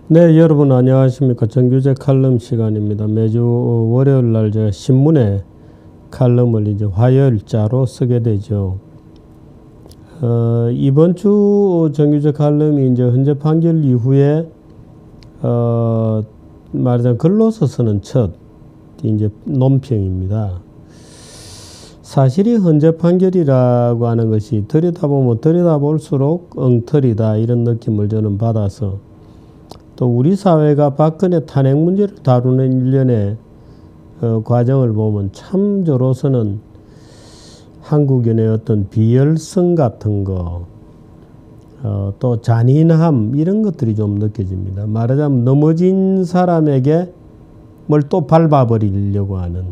네, 여러분 안녕하십니까. 정규제 칼럼 시간입니다. 매주 월요일 날 제가 신문에 칼럼을 이제 화요일자로 쓰게 되죠. 이번 주 정규제 칼럼이 이제 헌재 판결 이후에 말하자면 글로서 쓰는 첫 이제 논평입니다. 사실이 헌재 판결이라고 하는 것이 들여다보면 들여다볼수록 엉터리다 이런 느낌을 저는 받아서 또 우리 사회가 박근혜 탄핵 문제를 다루는 일련의 과정을 보면 참 저로서는 한국인의 어떤 비열성 같은 거, 또 잔인함 이런 것들이 좀 느껴집니다. 말하자면 넘어진 사람에게 뭘 또 밟아버리려고 하는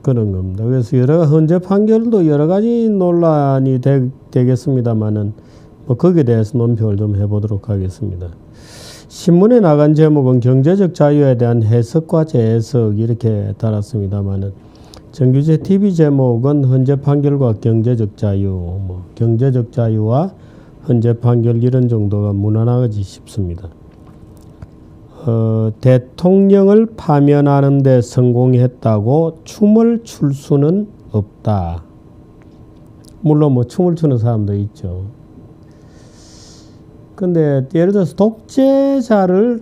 그런 겁니다. 그래서 헌재 판결도 여러 가지 논란이 되겠습니다만은 거기에 대해서 논평을 좀 해보도록 하겠습니다. 신문에 나간 제목은 경제적 자유에 대한 해석과 재해석 이렇게 달았습니다만은 정규제 TV 제목은 헌재 판결과 경제적 자유, 경제적 자유와 헌재 판결 이런 정도가 무난하지 싶습니다. 대통령을 파면하는 데 성공했다고 춤을 출 수는 없다. 물론 춤을 추는 사람도 있죠. 근데 예를 들어서 독재자를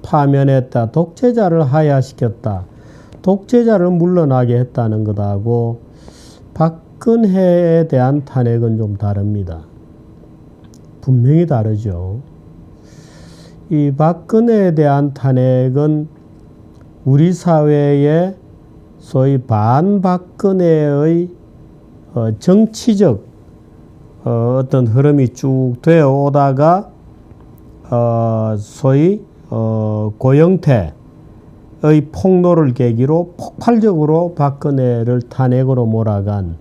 파면했다, 독재자를 하야시켰다, 독재자를 물러나게 했다는 것하고 박근혜에 대한 탄핵은 좀 다릅니다. 분명히 다르죠. 이 박근혜에 대한 탄핵은 우리 사회의 소위 반박근혜의 정치적 어떤 흐름이 쭉 되어 오다가 소위 고영태의 폭로를 계기로 폭발적으로 박근혜를 탄핵으로 몰아간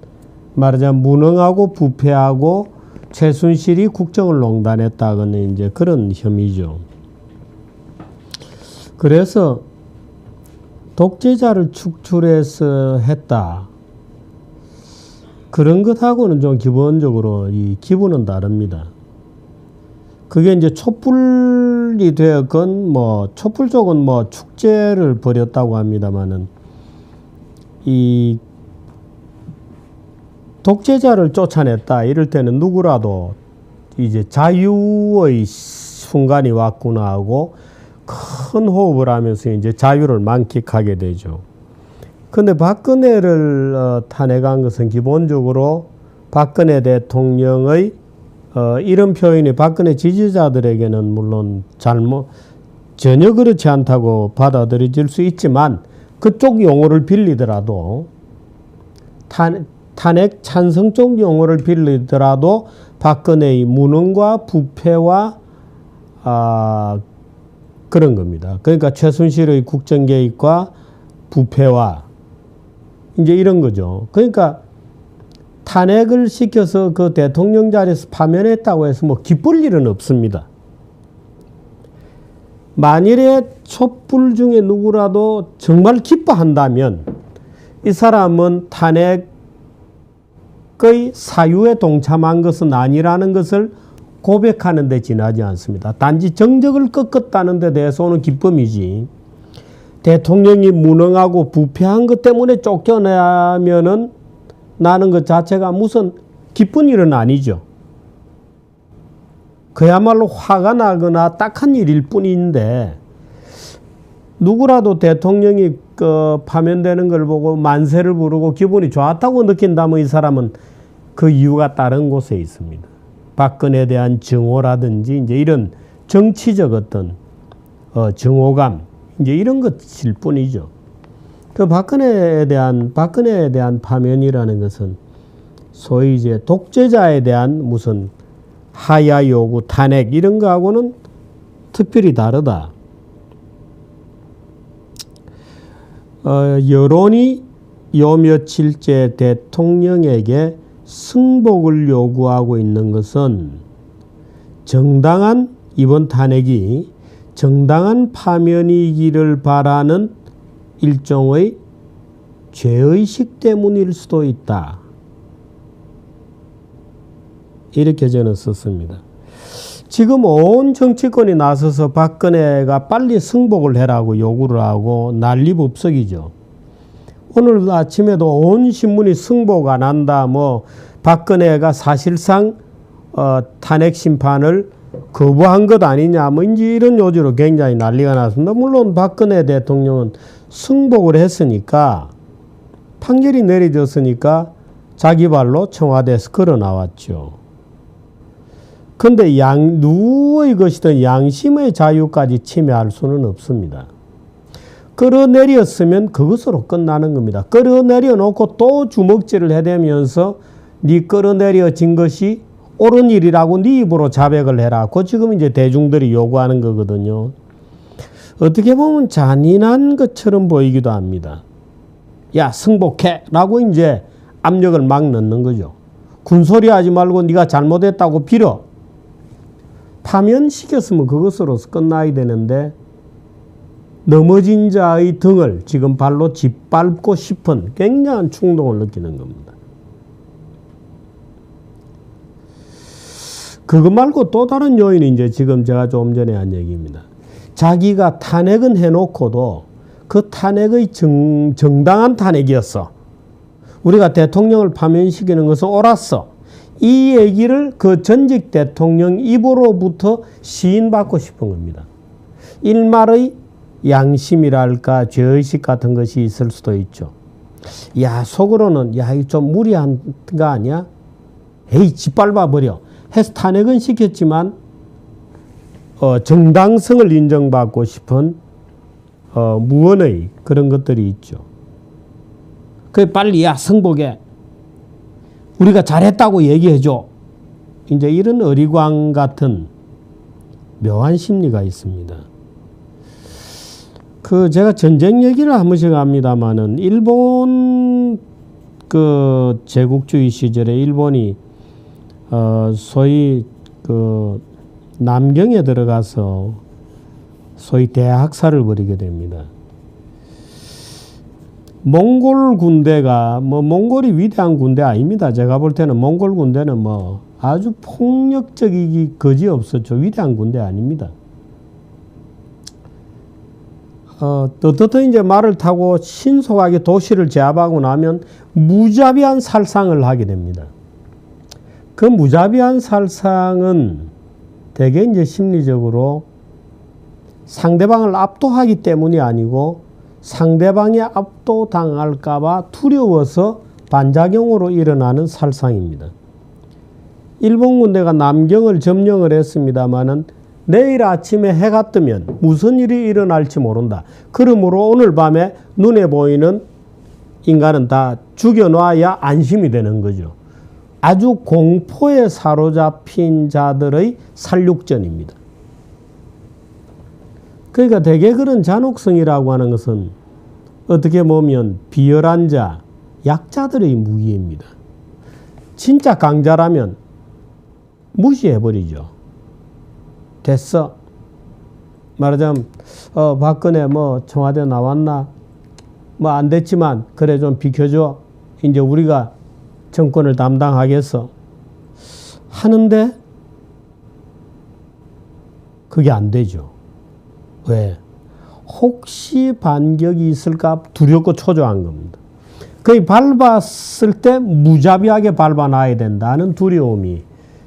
말하자면 무능하고 부패하고 최순실이 국정을 농단했다는 이제 그런 혐의죠. 그래서 독재자를 축출해서 했다. 그런 것하고는 좀 기본적으로 이 기분은 다릅니다. 그게 이제 촛불이 되었건 촛불 쪽은 축제를 벌였다고 합니다만은 이 독재자를 쫓아냈다 이럴 때는 누구라도 이제 자유의 순간이 왔구나 하고 큰 호흡을 하면서 이제 자유를 만끽하게 되죠. 근데 박근혜를 탄핵한 것은 기본적으로 박근혜 대통령의 이런 표현이 박근혜 지지자들에게는 물론 전혀 그렇지 않다고 받아들여질 수 있지만 그쪽 용어를 빌리더라도 탄핵 찬성 쪽 용어를 빌리더라도 박근혜의 무능과 부패와 그런 겁니다. 그러니까 최순실의 국정 개입과 부패와 이제 이런 거죠. 그러니까 탄핵을 시켜서 그 대통령 자리에서 파면했다고 해서 기쁠 일은 없습니다. 만일에 촛불 중에 누구라도 정말 기뻐한다면 이 사람은 탄핵의 사유에 동참한 것은 아니라는 것을 고백하는 데 지나지 않습니다. 단지 정적을 꺾었다는 데 대해서는 기쁨이지 대통령이 무능하고 부패한 것 때문에 쫓겨나면은 나는 것 자체가 무슨 기쁜 일은 아니죠. 그야말로 화가 나거나 딱한 일일 뿐인데 누구라도 대통령이 파면되는 걸 보고 만세를 부르고 기분이 좋았다고 느낀다면 이 사람은 그 이유가 다른 곳에 있습니다. 박근혜에 대한 증오라든지 이제 이런 정치적 어떤 증오감 이제 이런 것일 뿐이죠. 그 박근혜에 대한 파면이라는 것은 소위 이제 독재자에 대한 무슨 하야 요구, 탄핵 이런 거하고는 특별히 다르다. 여론이 요 며칠째 대통령에게 승복을 요구하고 있는 것은 정당한 이번 탄핵이 정당한 파면이기를 바라는 일종의 죄의식 때문일 수도 있다. 이렇게 저는 썼습니다. 지금 온 정치권이 나서서 박근혜가 빨리 승복을 해라고 요구를 하고 난리법석이죠. 오늘 아침에도 온 신문이 승복 안 한다, 뭐 박근혜가 사실상 탄핵 심판을 거부한 것 아니냐, 뭐 이제 이런 요지로 굉장히 난리가 났습니다. 물론 박근혜 대통령은 승복을 했으니까, 판결이 내려졌으니까 자기 발로 청와대에서 걸어 나왔죠. 근데 누구의 것이든 양심의 자유까지 침해할 수는 없습니다. 끌어내렸으면 그것으로 끝나는 겁니다. 끌어내려 놓고 또 주먹질을 해대면서 네 끌어내려진 것이 옳은 일이라고 네 입으로 자백을 해라. 그 지금 이제 대중들이 요구하는 거거든요. 어떻게 보면 잔인한 것처럼 보이기도 합니다. 야, 승복해! 라고 이제 압력을 막 넣는 거죠. 군소리 하지 말고 네가 잘못했다고 빌어. 파면시켰으면 그것으로서 끝나야 되는데 넘어진 자의 등을 지금 발로 짓밟고 싶은 굉장한 충동을 느끼는 겁니다. 그거 말고 또 다른 요인이 이제 지금 제가 좀 전에 한 얘기입니다. 자기가 탄핵은 해놓고도 그 탄핵의 정당한 탄핵이었어. 우리가 대통령을 파면시키는 것은 옳았어. 이 얘기를 그 전직 대통령 입으로부터 시인받고 싶은 겁니다. 일말의 양심이랄까 죄의식 같은 것이 있을 수도 있죠. 야, 속으로는 야, 이거 좀 무리한 거 아니야? 에이, 짓밟아버려. 해서 탄핵은 시켰지만 정당성을 인정받고 싶은 무언의 그런 것들이 있죠. 그래 빨리 야 승복해. 우리가 잘했다고 얘기해줘. 이제 이런 어리광 같은 묘한 심리가 있습니다. 제가 전쟁 얘기를 한 번씩 합니다만은 일본 그 제국주의 시절에 일본이 소위 남경에 들어가서 소위 대학살을 벌이게 됩니다. 몽골 군대가 몽골이 위대한 군대 아닙니다. 제가 볼 때는 몽골 군대는 아주 폭력적이기 거지없었죠. 위대한 군대 아닙니다. 어떻든 이제 말을 타고 신속하게 도시를 제압하고 나면 무자비한 살상을 하게 됩니다. 그 무자비한 살상은 대개 이제 심리적으로 상대방을 압도하기 때문이 아니고 상대방에 압도당할까봐 두려워서 반작용으로 일어나는 살상입니다. 일본 군대가 남경을 점령을 했습니다마는 내일 아침에 해가 뜨면 무슨 일이 일어날지 모른다. 그러므로 오늘 밤에 눈에 보이는 인간은 다 죽여놔야 안심이 되는 거죠. 아주 공포에 사로잡힌 자들의 살육전입니다. 그러니까 대개 그런 잔혹성이라고 하는 것은 어떻게 보면 비열한 자, 약자들의 무기입니다. 진짜 강자라면 무시해버리죠. 됐어. 말하자면 박근혜 청와대 나왔나? 안 됐지만 그래 좀 비켜줘. 이제 우리가 정권을 담당하겠어. 하는데 그게 안 되죠. 왜? 혹시 반격이 있을까 두렵고 초조한 겁니다. 거의 밟았을 때 무자비하게 밟아놔야 된다는 두려움이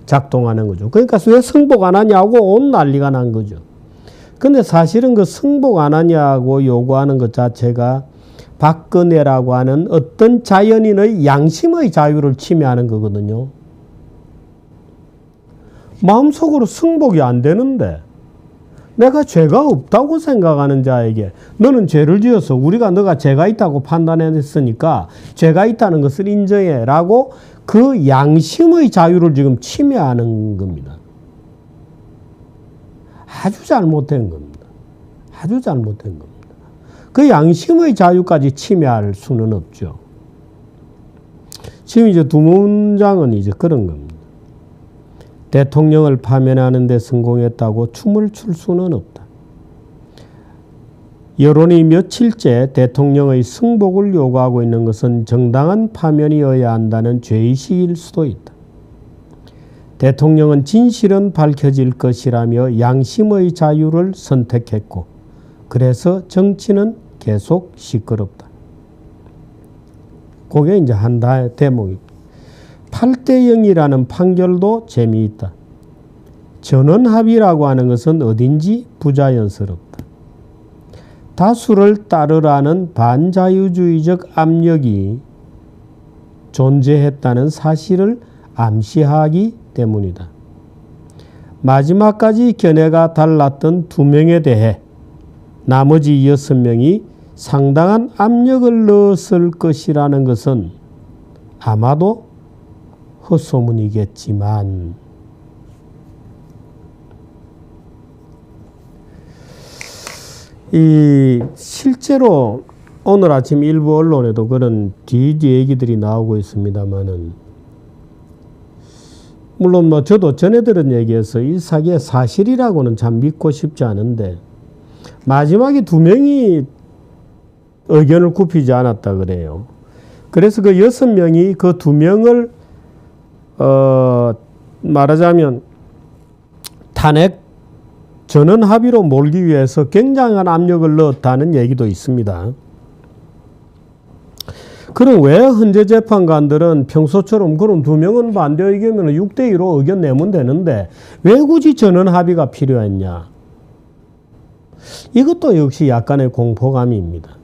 작동하는 거죠. 그러니까 왜 승복 안 하냐고 온 난리가 난 거죠. 근데 사실은 그 승복 안 하냐고 요구하는 것 자체가 박근혜라고 하는 어떤 자연인의 양심의 자유를 침해하는 거거든요. 마음속으로 승복이 안 되는데 내가 죄가 없다고 생각하는 자에게 너는 죄를 지어서 우리가 너가 죄가 있다고 판단했으니까 죄가 있다는 것을 인정해라고 그 양심의 자유를 지금 침해하는 겁니다. 아주 잘못된 겁니다. 아주 잘못된 겁니다. 그 양심의 자유까지 침해할 수는 없죠. 지금 이제 두 문장은 이제 그런 겁니다. 대통령을 파면하는 데 성공했다고 춤을 출 수는 없다. 여론이 며칠째 대통령의 승복을 요구하고 있는 것은 정당한 파면이어야 한다는 죄의식일 수도 있다. 대통령은 진실은 밝혀질 것이라며 양심의 자유를 선택했고 그래서 정치는 계속 시끄럽다. 그게 이제 한 대목입니다. 8대0이라는 판결도 재미있다. 전원합의라고 하는 것은 어딘지 부자연스럽다. 다수를 따르라는 반자유주의적 압력이 존재했다는 사실을 암시하기 때문이다. 마지막까지 견해가 달랐던 2명에 대해 나머지 6명이 상당한 압력을 넣었을 것이라는 것은 아마도 헛소문이겠지만 실제로 오늘 아침 일부 언론에도 그런 얘기들이 나오고 있습니다만은 물론 뭐 저도 전에 들은 얘기에서 이 사기의 사실이라고는 참 믿고 싶지 않은데 마지막에 2명이 의견을 굽히지 않았다 그래요. 그래서 그 6명이 그 2명을 말하자면 탄핵 전원 합의로 몰기 위해서 굉장한 압력을 넣었다는 얘기도 있습니다. 그럼 왜 헌재 재판관들은 평소처럼 그럼 2명은 반대 의견이면 6대2로 의견 내면 되는데 왜 굳이 전원 합의가 필요했냐? 이것도 역시 약간의 공포감입니다.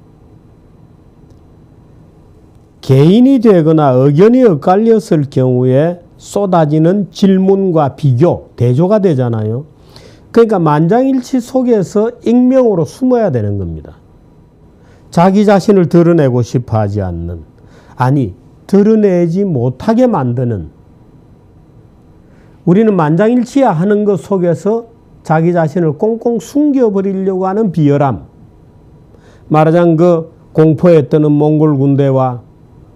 개인이 되거나 의견이 엇갈렸을 경우에 쏟아지는 질문과 비교, 대조가 되잖아요. 그러니까 만장일치 속에서 익명으로 숨어야 되는 겁니다. 자기 자신을 드러내고 싶어 하지 않는, 아니 드러내지 못하게 만드는, 우리는 만장일치야 하는 것 속에서 자기 자신을 꽁꽁 숨겨버리려고 하는 비열함, 말하자면 그 공포에 떠는 몽골 군대와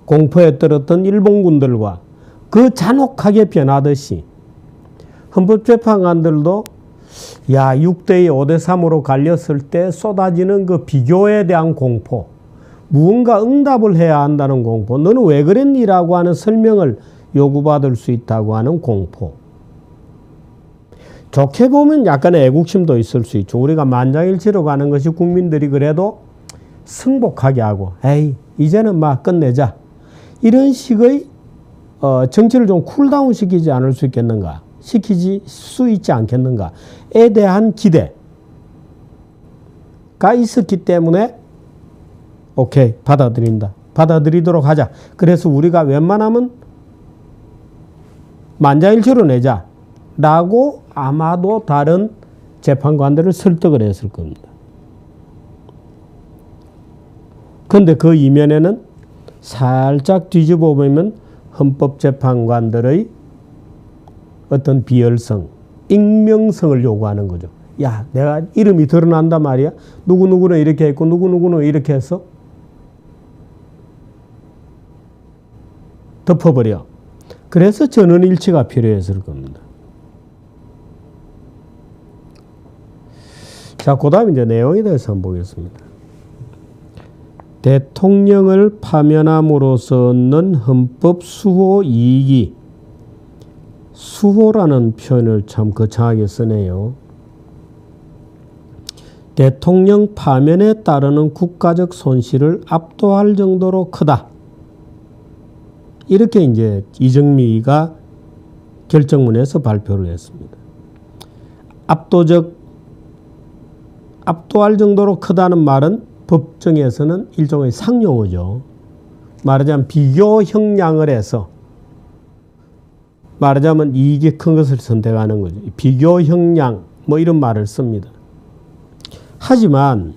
공포에 떨었던 일본 군들과 그 잔혹하게 변하듯이 헌법재판관들도 6대2, 5대3으로 갈렸을 때 쏟아지는 그 비교에 대한 공포, 무언가 응답을 해야 한다는 공포, 너는 왜 그랬니라고 하는 설명을 요구받을 수 있다고 하는 공포. 좋게 보면 약간의 애국심도 있을 수 있죠. 우리가 만장일치로 가는 것이 국민들이 그래도 승복하게 하고, 에이 이제는 막 끝내자, 이런 식의 정치를 좀 쿨다운 시키지 않을 수 있겠는가, 시키지 수 있지 않겠는가에 대한 기대가 있었기 때문에 오케이 받아들인다, 받아들이도록 하자. 그래서 우리가 웬만하면 만장일치로 내자 라고 아마도 다른 재판관들을 설득을 했을 겁니다. 그런데 그 이면에는 살짝 뒤집어 보면 헌법재판관들의 어떤 비열성, 익명성을 요구하는 거죠. 야, 내가 이름이 드러난단 말이야. 누구누구는 이렇게 했고 누구누구는 이렇게 해서 덮어버려. 그래서 전원일치가 필요했을 겁니다. 자, 그 다음 이제 내용에 대해서 한번 보겠습니다. 대통령을 파면함으로써 얻는 헌법 수호 이익이, 수호라는 표현을 참 거창하게 쓰네요. 대통령 파면에 따르는 국가적 손실을 압도할 정도로 크다. 이렇게 이제 이정미가 결정문에서 발표를 했습니다. 압도할 정도로 크다는 말은 법정에서는 일종의 상용어죠. 말하자면 비교 형량을 해서, 말하자면 이익이 큰 것을 선택하는 거죠. 비교 형량 뭐 이런 말을 씁니다. 하지만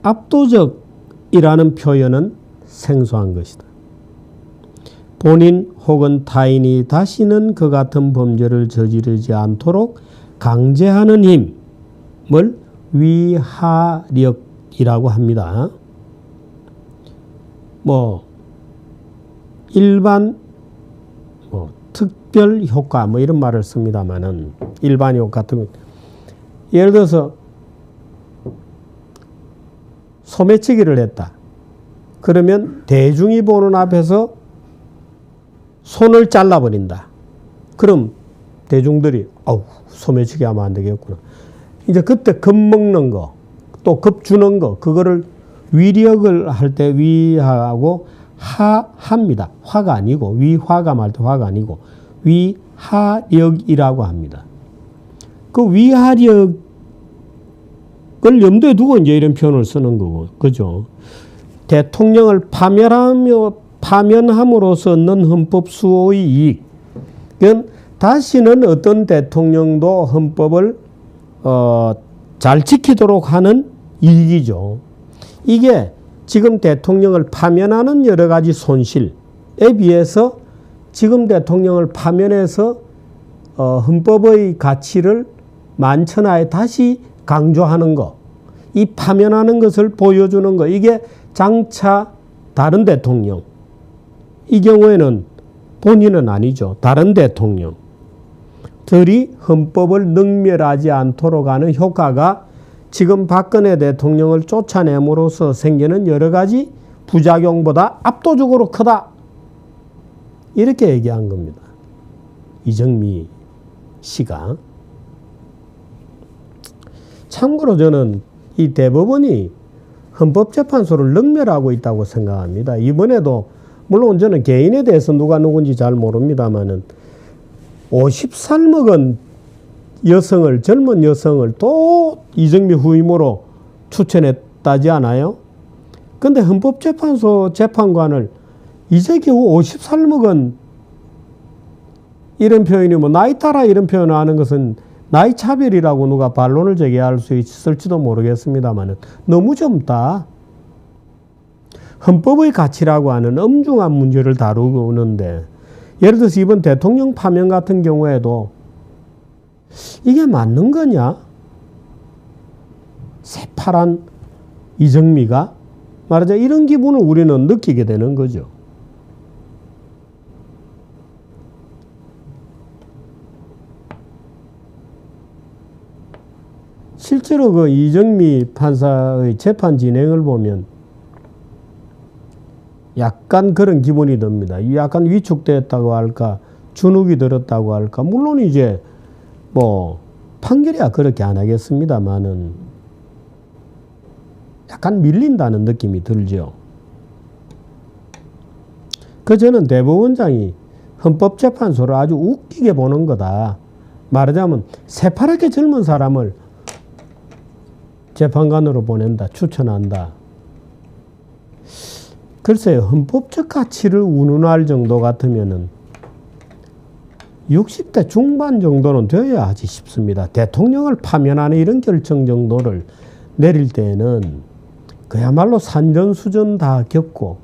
압도적이라는 표현은 생소한 것이다. 본인 혹은 타인이 다시는 그 같은 범죄를 저지르지 않도록 강제하는 힘을 위하력이라고 합니다. 뭐 일반 특별 효과 뭐 이런 말을 씁니다만은, 일반 효과 같은, 예를 들어서 소매치기를 했다. 그러면 대중이 보는 앞에서 손을 잘라버린다. 그럼 대중들이 소매치기 하면 안 되겠구나. 이제 그때 급 먹는 거, 또 급 주는 거, 그거를 위력을 할 때 위하고 하합니다. 화가 아니고, 위화감 할 때 화가 아니고, 위하력이라고 합니다. 그 위하력을 염두에 두고 이제 이런 표현을 쓰는 거고, 그죠? 대통령을 파면함으로써 얻는 헌법 수호의 이익. 그건 다시는 어떤 대통령도 헌법을 잘 지키도록 하는 이익이죠. 이게 지금 대통령을 파면하는 여러 가지 손실에 비해서 지금 대통령을 파면해서 헌법의 가치를 만천하에 다시 강조하는 것, 이 파면하는 것을 보여주는 것, 이게 장차 다른 대통령, 이 경우에는 본인은 아니죠. 다른 대통령들이 헌법을 능멸하지 않도록 하는 효과가 지금 박근혜 대통령을 쫓아냄으로써 생기는 여러 가지 부작용보다 압도적으로 크다. 이렇게 얘기한 겁니다. 이정미 씨가. 참고로 저는 이 대법원이 헌법재판소를 능멸하고 있다고 생각합니다. 이번에도 물론 저는 개인에 대해서 누가 누군지 잘 모릅니다만은 50살 먹은 여성을, 젊은 여성을 또 이정미 후임으로 추천했다지 않아요? 근데 헌법재판소 재판관을 이제 겨우 50살 먹은 이런 표현이 뭐 나이 따라 이런 표현을 하는 것은 나이 차별이라고 누가 반론을 제기할 수 있을지도 모르겠습니다만 너무 젊다. 헌법의 가치라고 하는 엄중한 문제를 다루는데 예를 들어서 이번 대통령 파면 같은 경우에도 이게 맞는 거냐? 새파란 이정미가 말하자 이런 기분을 우리는 느끼게 되는 거죠. 실제로 그 이정미 판사의 재판 진행을 보면 약간 그런 기분이 듭니다. 약간 위축됐다고 할까, 주눅이 들었다고 할까. 물론 이제 뭐 판결이야 그렇게 안 하겠습니다만은 약간 밀린다는 느낌이 들죠. 그 저는 대법원장이 헌법재판소를 아주 웃기게 보는 거다. 말하자면 새파랗게 젊은 사람을 재판관으로 보낸다, 추천한다. 글쎄요, 헌법적 가치를 운운할 정도 같으면은 60대 중반 정도는 되어야 하지 싶습니다. 대통령을 파면하는 이런 결정 정도를 내릴 때에는 그야말로 산전수전 다 겪고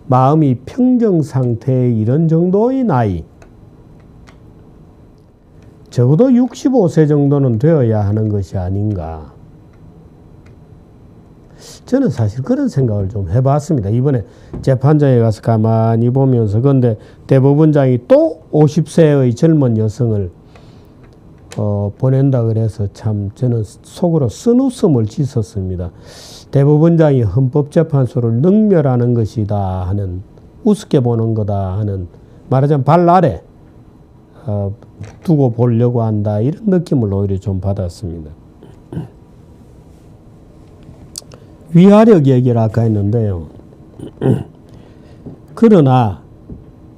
마음이 평정 상태의 이런 정도의 나이, 적어도 65세 정도는 되어야 하는 것이 아닌가. 저는 사실 그런 생각을 좀 해봤습니다. 이번에 재판장에 가서 가만히 보면서 근데 대법원장이 또 50세의 젊은 여성을 보낸다 그래서 참 저는 속으로 쓴웃음을 짓었습니다. 대법원장이 헌법재판소를 능멸하는 것이다 하는, 우습게 보는 거다 하는, 말하자면 발 아래 두고 보려고 한다 이런 느낌을 오히려 좀 받았습니다. 위하력 얘기를 아까 했는데요. 그러나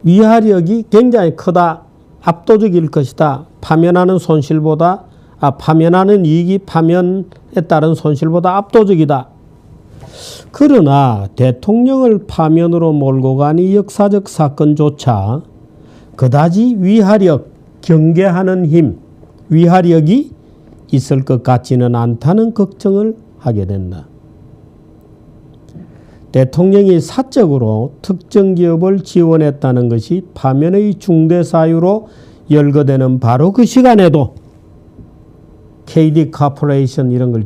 위하력이 굉장히 크다, 압도적일 것이다. 파면하는 손실보다, 파면하는 이익이 파면에 따른 손실보다 압도적이다. 그러나 대통령을 파면으로 몰고 간 이 역사적 사건조차 그다지 위하력, 경계하는 힘, 위하력이 있을 것 같지는 않다는 걱정을 하게 된다. 대통령이 사적으로 특정 기업을 지원했다는 것이 파면의 중대 사유로 열거되는 바로 그 시간에도 KD 코퍼레이션 이런 걸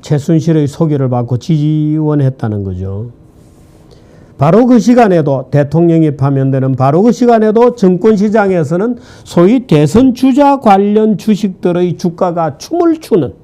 최순실의 소개를 받고 지원했다는 거죠. 바로 그 시간에도 대통령이 파면되는 바로 그 시간에도 증권시장에서는 소위 대선 주자 관련 주식들의 주가가 춤을 추는,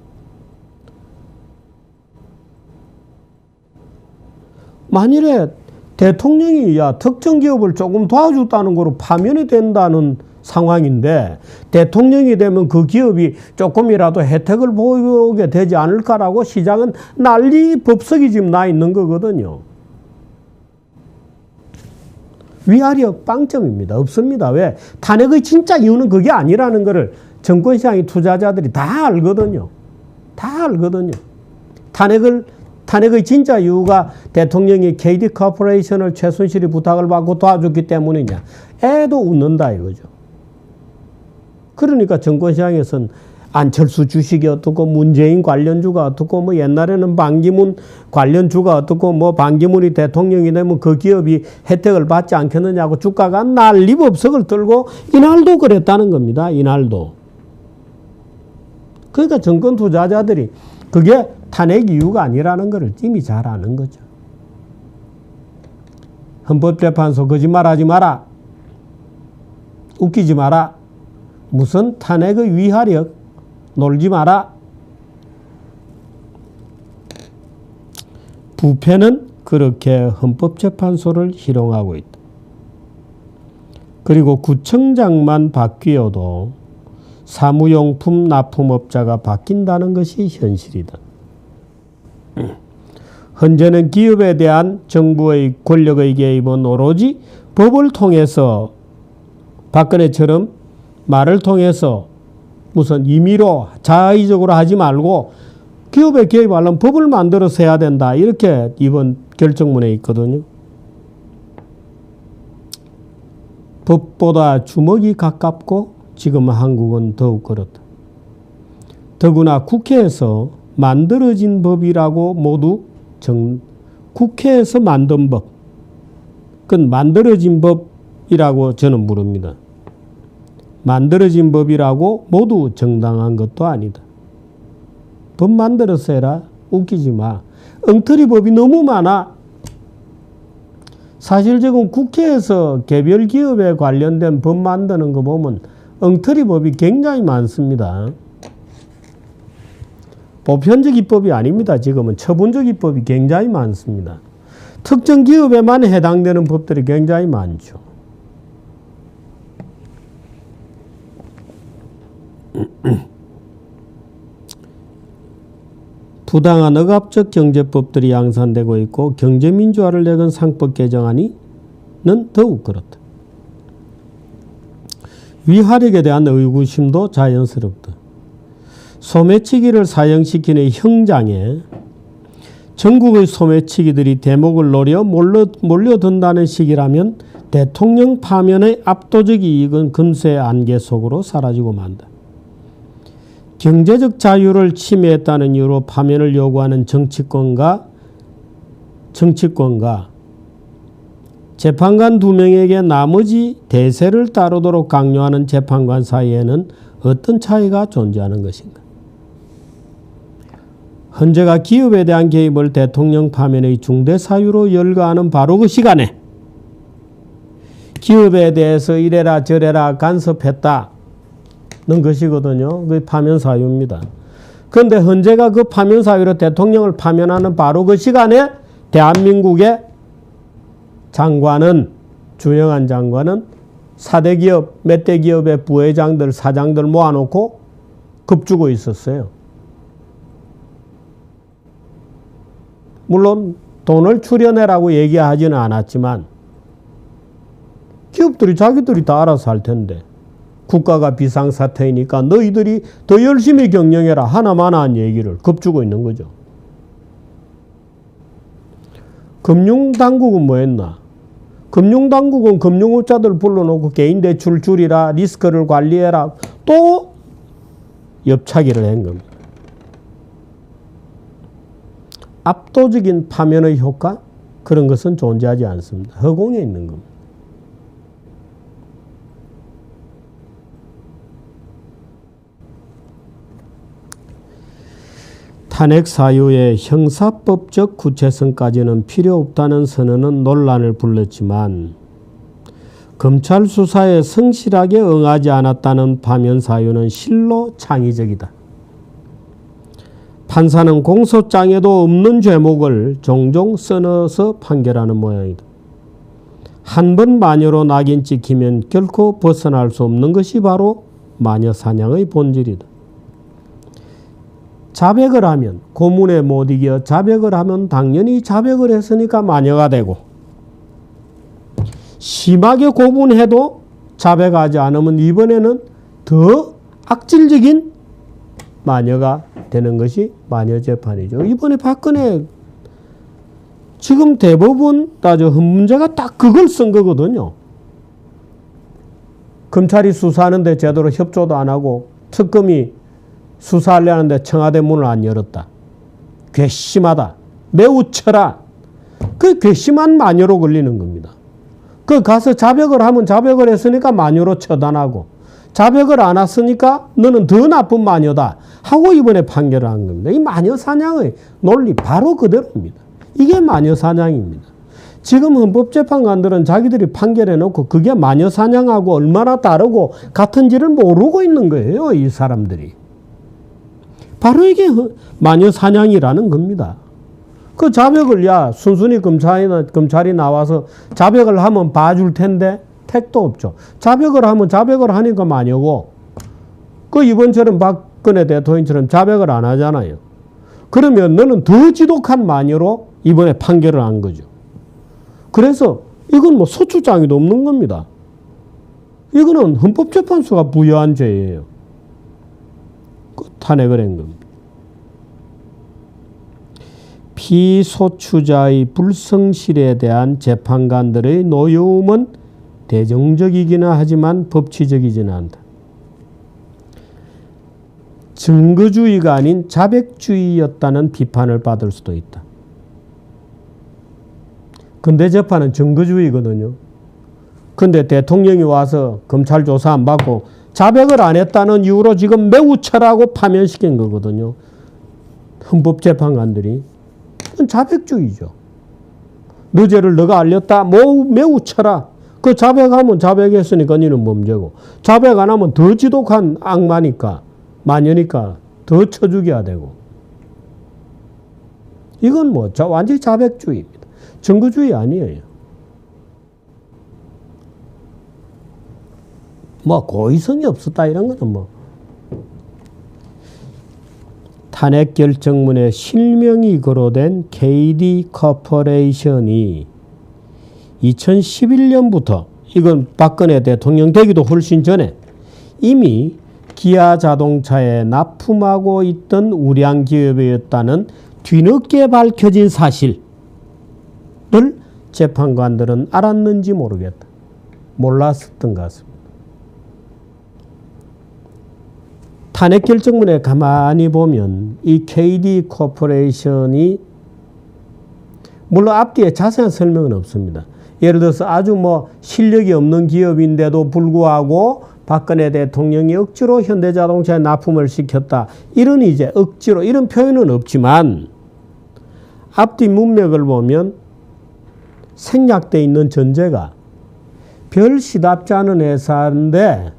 만일에 대통령이 특정 기업을 조금 도와줬다는 거로 파면이 된다는 상황인데 대통령이 되면 그 기업이 조금이라도 혜택을 보게 되지 않을까라고 시장은 난리 법석이 지금 나 있는 거거든요. 위화력 빵점입니다. 없습니다. 왜? 탄핵의 진짜 이유는 그게 아니라는 것을 정권시장의 투자자들이 다 알거든요. 다 알거든요. 탄핵의 진짜 이유가 대통령이 KD 코퍼레이션을 최순실이 부탁을 받고 도와줬기 때문이냐. 애도 웃는다 이거죠. 그러니까 정권시장에서는 안철수 주식이 어떻고 문재인 관련주가 어떻고 뭐 옛날에는 반기문 관련주가 어떻고 뭐 반기문이 대통령이 되면 그 기업이 혜택을 받지 않겠느냐고 주가가 난리법석을 떨고 이날도 그랬다는 겁니다. 이날도. 그러니까 정권 투자자들이 그게 탄핵 이유가 아니라는 것을 이미 잘 아는 거죠. 헌법재판소 거짓말하지 마라. 웃기지 마라. 무슨 탄핵의 위화력 놀지 마라. 부패는 그렇게 헌법재판소를 희롱하고 있다. 그리고 구청장만 바뀌어도 사무용품 납품업자가 바뀐다는 것이 현실이다. 현재는 기업에 대한 정부의 권력의 개입은 오로지 법을 통해서 박근혜처럼 말을 통해서 무슨 임의로 자의적으로 하지 말고 기업에 개입하려면 법을 만들어서 해야 된다. 이렇게 이번 결정문에 있거든요. 법보다 주먹이 가깝고 지금 한국은 더욱 그렇다. 더구나 국회에서 만들어진 법이라고 모두 국회에서 만든 법. 그건 만들어진 법이라고 저는 부릅니다. 만들어진 법이라고 모두 정당한 것도 아니다. 법 만들어서 해라. 웃기지 마. 엉터리 법이 너무 많아. 사실 지금 국회에서 개별 기업에 관련된 법 만드는 거 보면 엉터리 법이 굉장히 많습니다. 보편적 입법이 아닙니다. 지금은 처분적 입법이 굉장히 많습니다. 특정 기업에만 해당되는 법들이 굉장히 많죠. 부당한 억압적 경제법들이 양산되고 있고 경제민주화를 내건 상법 개정안은 더욱 그렇다. 위화력에 대한 의구심도 자연스럽다. 소매치기를 사형시키는 형장에 전국의 소매치기들이 대목을 노려 몰려든다는 시기라면 대통령 파면의 압도적 이익은 금세 안개 속으로 사라지고 만다. 경제적 자유를 침해했다는 이유로 파면을 요구하는 정치권과 재판관 2명에게 나머지 대세를 따르도록 강요하는 재판관 사이에는 어떤 차이가 존재하는 것인가? 헌재가 기업에 대한 개입을 대통령 파면의 중대 사유로 열거하는 바로 그 시간에 기업에 대해서 이래라 저래라 간섭했다. 는 것이거든요. 그 파면 사유입니다. 그런데 헌재가 그 파면 사유로 대통령을 파면하는 바로 그 시간에 대한민국의 장관은 주영한 장관은 4대 기업, 몇 대 기업의 부회장들, 사장들 모아놓고 겁주고 있었어요. 물론 돈을 출연해라고 얘기하지는 않았지만 기업들이 자기들이 다 알아서 할 텐데 국가가 비상사태이니까 너희들이 더 열심히 경영해라 하나만한 얘기를 겁주고 있는 거죠. 금융당국은 뭐 했나? 금융당국은 금융업자들 불러놓고 개인대출 줄이라 리스크를 관리해라 또 옆차기를 한 겁니다. 압도적인 파면의 효과? 그런 것은 존재하지 않습니다. 허공에 있는 겁니다. 탄핵 사유의 형사법적 구체성까지는 필요 없다는 선언은 논란을 불렀지만 검찰 수사에 성실하게 응하지 않았다는 파면 사유는 실로 창의적이다. 판사는 공소장에도 없는 죄목을 종종 써넣어서 판결하는 모양이다. 한 번 마녀로 낙인 찍히면 결코 벗어날 수 없는 것이 바로 마녀 사냥의 본질이다. 자백을 하면 고문에 못 이겨 자백을 하면 당연히 자백을 했으니까 마녀가 되고, 심하게 고문해도 자백하지 않으면 이번에는 더 악질적인 마녀가 되는 것이 마녀 재판이죠. 이번에 박근혜 지금 대법원 문제가 딱 그걸 쓴 거거든요. 검찰이 수사하는데 제대로 협조도 안 하고 특검이 수사하려는데 청와대 문을 안 열었다. 괘씸하다. 매우 철아. 그 괘씸한 마녀로 걸리는 겁니다. 그 가서 자백을 하면 자백을 했으니까 마녀로 처단하고, 자백을 안 했으니까 너는 더 나쁜 마녀다 하고 이번에 판결을 한 겁니다. 이 마녀 사냥의 논리 바로 그대로입니다. 이게 마녀 사냥입니다. 지금 헌법재판관들은 자기들이 판결해놓고 그게 마녀 사냥하고 얼마나 다르고 같은지를 모르고 있는 거예요. 이 사람들이. 바로 이게 마녀 사냥이라는 겁니다. 그 자백을 순순히 검찰이 나와서 자백을 하면 봐줄 텐데 택도 없죠. 자백을 하면 자백을 하니까 마녀고, 그 이번처럼 박근혜 대통령처럼 자백을 안 하잖아요. 그러면 너는 더 지독한 마녀로 이번에 판결을 한 거죠. 그래서 이건 뭐 소추장애도 없는 겁니다. 이거는 헌법재판소가 부여한 죄예요. 탄핵을 한 겁니다. 피소추자의 불성실에 대한 재판관들의 노여움은 대정적이기는 하지만 법치적이지는 않다. 증거주의가 아닌 자백주의였다는 비판을 받을 수도 있다. 근대 재판은 증거주의거든요. 근데 대통령이 와서 검찰 조사 안 받고 자백을 안 했다는 이유로 지금 매우 철하고 파면시킨 거거든요. 헌법재판관들이. 그건 자백주의죠. 너 죄를 너가 알렸다? 매우 철아. 그 자백하면 자백했으니까 니는 범죄고, 자백 안 하면 더 지독한 악마니까, 마녀니까 더 쳐 죽여야 되고. 이건 완전히 자백주의입니다. 증거주의 아니에요. 고의성이 없었다 이런 거는 탄핵 결정문에 실명이 거론된 KD 코퍼레이션이 2011년부터, 이건 박근혜 대통령 되기도 훨씬 전에 이미 기아 자동차에 납품하고 있던 우량 기업이었다는 뒤늦게 밝혀진 사실을 재판관들은 알았는지 모르겠다. 몰랐었던 것 같습니다. 탄핵 결정문에 가만히 보면 이 KD 코퍼레이션이, 물론 앞뒤에 자세한 설명은 없습니다. 예를 들어서 아주 실력이 없는 기업인데도 불구하고 박근혜 대통령이 억지로 현대자동차에 납품을 시켰다. 이런 이제 억지로 이런 표현은 없지만 앞뒤 문맥을 보면 생략되어 있는 전제가 별 시답지 않은 회사인데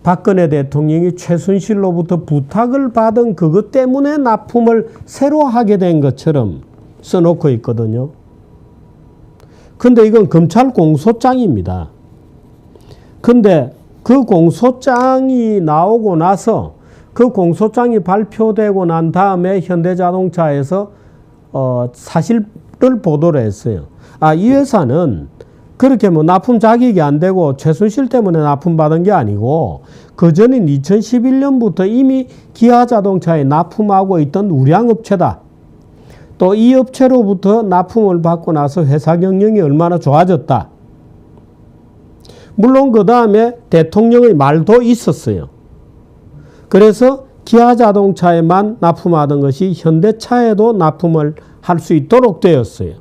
박근혜 대통령이 최순실로부터 부탁을 받은 그것 때문에 납품을 새로 하게 된 것처럼 써놓고 있거든요. 근데 이건 검찰 공소장입니다. 근데 그 공소장이 나오고 나서 그 공소장이 발표되고 난 다음에 현대자동차에서 사실을 보도를 했어요. 이 회사는 그렇게 납품 자격이 안 되고 최순실 때문에 납품받은 게 아니고 그전인 2011년부터 이미 기아자동차에 납품하고 있던 우량업체다. 또 이 업체로부터 납품을 받고 나서 회사 경영이 얼마나 좋아졌다. 물론 그 다음에 대통령의 말도 있었어요. 그래서 기아자동차에만 납품하던 것이 현대차에도 납품을 할 수 있도록 되었어요.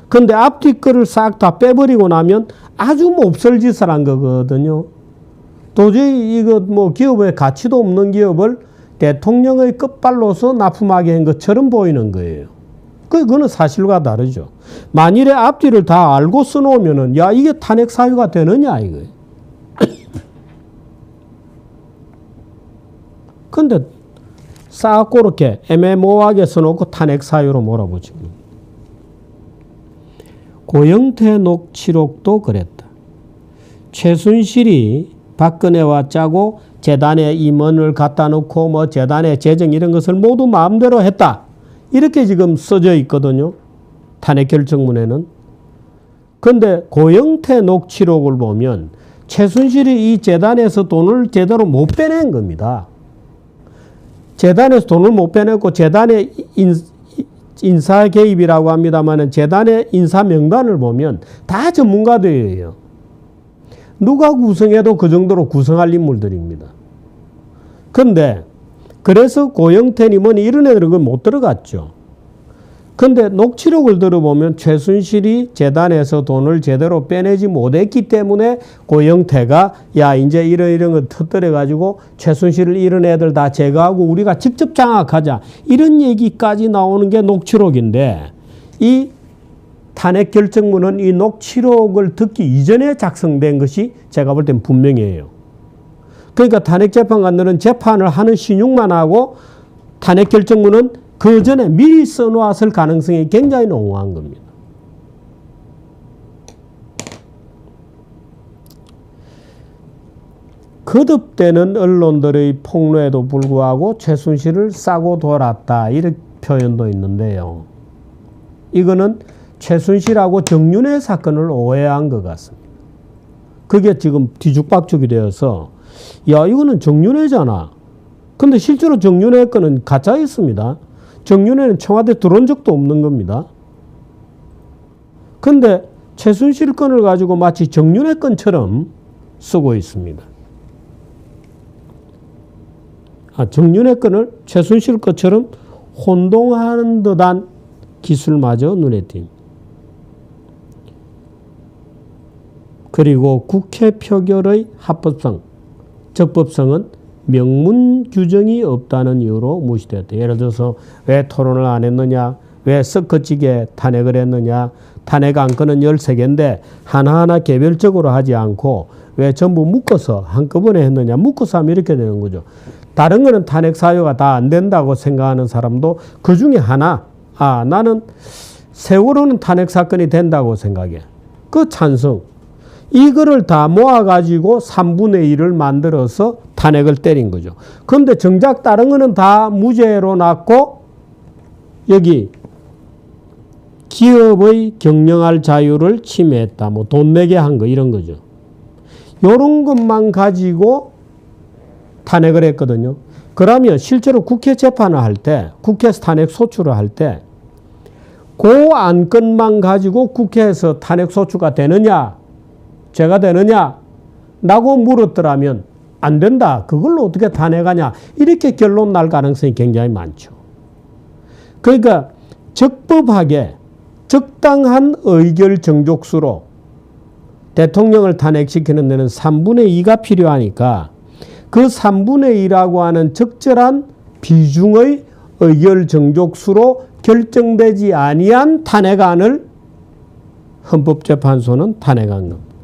근데 앞뒤 거를 싹 다 빼버리고 나면 아주 몹쓸 짓을 한 거거든요. 도저히 이거 기업의 가치도 없는 기업을 대통령의 끝발로서 납품하게 한 것처럼 보이는 거예요. 그거는 사실과 다르죠. 만일에 앞뒤를 다 알고 써놓으면은 이게 탄핵 사유가 되느냐 이거예요. 근데 싹 그렇게 애매모호하게 써놓고 탄핵 사유로 몰아붙입니다. 고영태 녹취록도 그랬다. 최순실이 박근혜와 짜고 재단에 임원을 갖다 놓고 뭐 재단의 재정 이런 것을 모두 마음대로 했다. 이렇게 지금 써져 있거든요. 탄핵 결정문에는. 그런데 고영태 녹취록을 보면 최순실이 이 재단에서 돈을 제대로 못 빼낸 겁니다. 재단에서 돈을 못 빼냈고 재단의 인사 개입이라고 합니다만 재단의 인사 명단을 보면 다 전문가들이에요. 누가 구성해도 그 정도로 구성할 인물들입니다. 그런데 그래서 고영태님은 이런 애들은 못 들어갔죠. 그런데 녹취록을 들어보면 최순실이 재단에서 돈을 제대로 빼내지 못했기 때문에 고영태가 야 이제 이런 거 터뜨려 가지고 최순실을 이런 애들 다 제거하고 우리가 직접 장악하자 이런 얘기까지 나오는 게 녹취록인데 이 탄핵 결정문은 이 녹취록을 듣기 이전에 작성된 것이 제가 볼 땐 분명해요. 그러니까 탄핵 재판관들은 재판을 하는 신용만 하고 탄핵 결정문은 그 전에 미리 써놓았을 가능성이 굉장히 농후한 겁니다. 거듭되는 언론들의 폭로에도 불구하고 최순실을 싸고 돌았다. 이런 표현도 있는데요. 이거는 최순실하고 정윤회 사건을 오해한 것 같습니다. 그게 지금 뒤죽박죽이 되어서 야 이거는 정윤회잖아. 근데 실제로 정윤회 건은 가짜였습니다. 정윤회는 청와대 들어온 적도 없는 겁니다. 그런데 최순실 건을 가지고 마치 정윤회 건처럼 쓰고 있습니다. 정윤회 건을 최순실 것처럼 혼동하는 듯한 기술마저 눈에 띕니다. 그리고 국회 표결의 합법성, 적법성은 명문 규정이 없다는 이유로 무시되었다. 예를 들어서 왜 토론을 안 했느냐, 왜 섞어지게 탄핵을 했느냐, 탄핵 안건은 13개인데 하나하나 개별적으로 하지 않고 왜 전부 묶어서 한꺼번에 했느냐, 묶어서 하면 이렇게 되는 거죠. 다른 거는 탄핵 사유가 다 안 된다고 생각하는 사람도 그 중에 하나, 나는 세월호는 탄핵 사건이 된다고 생각해. 그 찬성. 이거를 다 모아가지고 3분의 1을 만들어서 탄핵을 때린 거죠. 그런데 정작 다른 거는 다 무죄로 났고 여기 기업의 경영할 자유를 침해했다. 뭐 돈 내게 한 거 이런 거죠. 이런 것만 가지고 탄핵을 했거든요. 그러면 실제로 국회 재판을 할 때, 국회에서 탄핵 소추를 할 때 그 안건만 가지고 국회에서 탄핵 소추가 되느냐, 죄가 되느냐 라고 물었더라면 안 된다. 그걸로 어떻게 탄핵하냐. 이렇게 결론 날 가능성이 굉장히 많죠. 그러니까 적법하게 적당한 의결 정족수로 대통령을 탄핵시키는 데는 3분의 2가 필요하니까 그 3분의 2라고 하는 적절한 비중의 의결 정족수로 결정되지 아니한 탄핵안을 헌법재판소는 탄핵한 겁니다.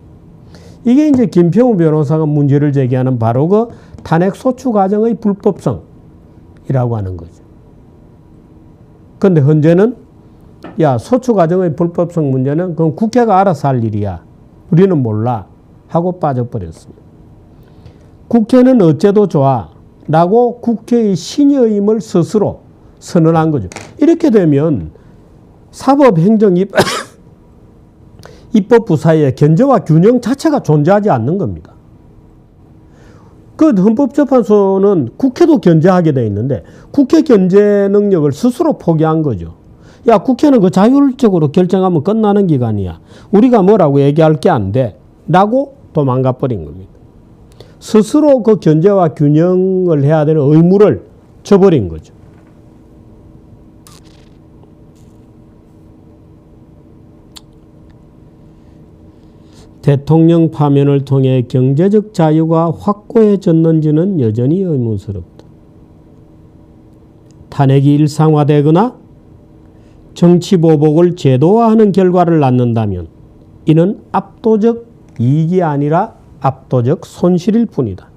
이게 이제 김평우 변호사가 문제를 제기하는 바로 그 탄핵 소추 과정의 불법성이라고 하는 거죠. 그런데 현재는 소추 과정의 불법성 문제는 그건 국회가 알아서 할 일이야. 우리는 몰라 하고 빠져버렸습니다. 국회는 어째도 좋아 라고 국회의 신여임을 스스로 선언한 거죠. 이렇게 되면 사법행정입 입법부 사이에 견제와 균형 자체가 존재하지 않는 겁니다. 그 헌법재판소는 국회도 견제하게 돼 있는데 국회 견제 능력을 스스로 포기한 거죠. 야, 국회는 그 자율적으로 결정하면 끝나는 기관이야. 우리가 뭐라고 얘기할 게 안 돼. 라고 도망가 버린 겁니다. 스스로 그 견제와 균형을 해야 되는 의무를 져버린 거죠. 대통령 파면을 통해 경제적 자유가 확고해졌는지는 여전히 의문스럽다. 탄핵이 일상화되거나 정치보복을 제도화하는 결과를 낳는다면 이는 압도적 이익이 아니라 압도적 손실일 뿐이다.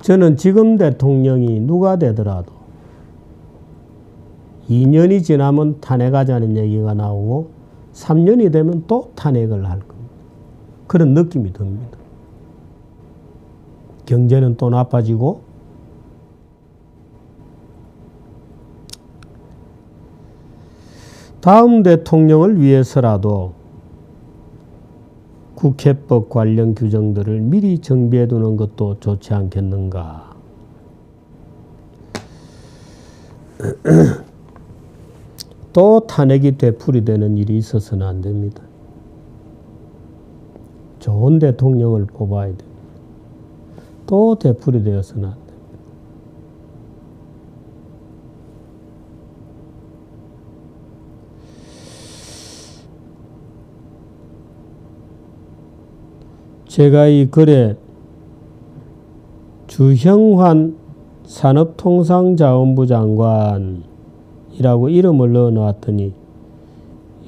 저는 지금 대통령이 누가 되더라도 2년이 지나면 탄핵하자는 얘기가 나오고 3년이 되면 또 탄핵을 할 겁니다. 그런 느낌이 듭니다. 경제는 또 나빠지고 다음 대통령을 위해서라도 국회법 관련 규정들을 미리 정비해 두는 것도 좋지 않겠는가. 또 탄핵이 되풀이되는 일이 있어서는 안 됩니다. 좋은 대통령을 뽑아야 됩니다. 또 되풀이되어서는 안 됩니다. 제가 이 글에 주형환 산업통상자원부 장관이라고 이름을 넣어 놨더니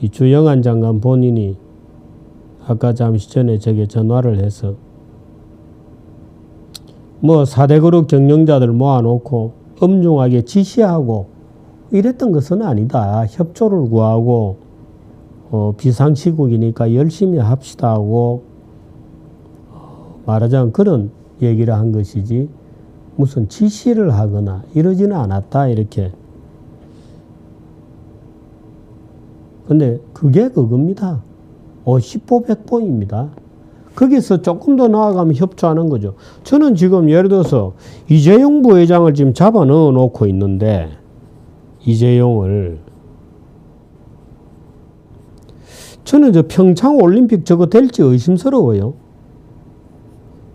이 주영환 장관 본인이 아까 잠시 전에 제게 전화를 해서 뭐 4대 그룹 경영자들 모아놓고 엄중하게 지시하고 이랬던 것은 아니다. 협조를 구하고 비상시국이니까 열심히 합시다 하고 말하자면 그런 얘기를 한 것이지 무슨 지시를 하거나 이러지는 않았다 이렇게. 근데 그게 그겁니다. 50보 100보입니다. 거기서 조금 더 나아가면 협조하는 거죠. 저는 지금 예를 들어서 이재용 부회장을 지금 잡아 넣어 놓고 있는데 이재용을 저는 저 평창올림픽 저거 될지 의심스러워요.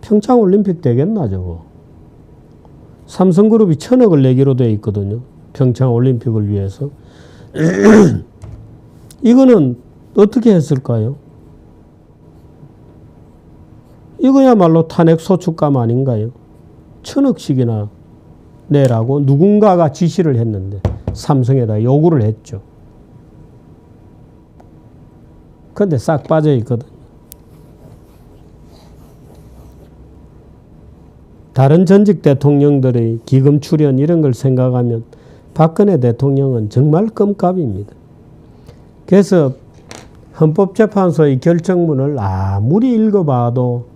평창올림픽 되겠나 저거. 삼성그룹이 1,000억을 내기로 되어 있거든요. 평창올림픽을 위해서. 이거는 어떻게 했을까요? 이거야말로 탄핵 소축감 아닌가요? 1,000억씩이나 내라고 누군가가 지시를 했는데 삼성에다 요구를 했죠. 그런데 싹 빠져 있거든. 다른 전직 대통령들의 기금 출연 이런 걸 생각하면 박근혜 대통령은 정말 껌값입니다. 그래서 헌법재판소의 결정문을 아무리 읽어봐도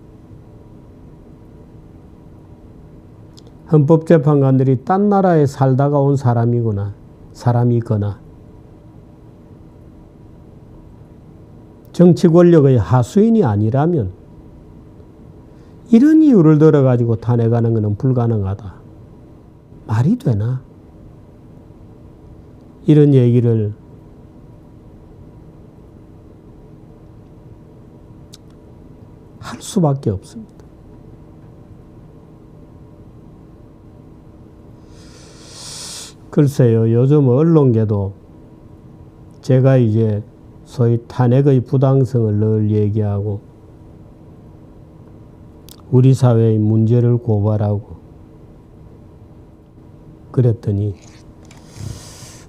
헌법재판관들이 딴 나라에 살다가 온 사람이거나 정치 권력의 하수인이 아니라면 이런 이유를 들어가지고 탄핵하는 것은 불가능하다. 말이 되나? 이런 얘기를 할 수밖에 없습니다. 글쎄요, 요즘 언론계도 제가 이제 소위 탄핵의 부당성을 늘 얘기하고 우리 사회의 문제를 고발하고 그랬더니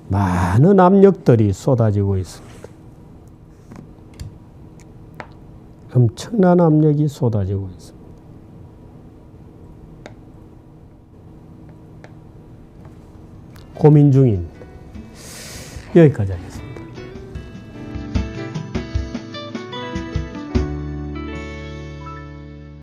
많은 압력들이 쏟아지고 있습니다. 엄청난 압력이 쏟아지고 있습니다. 고민 중입니다. 여기까지 하겠습니다.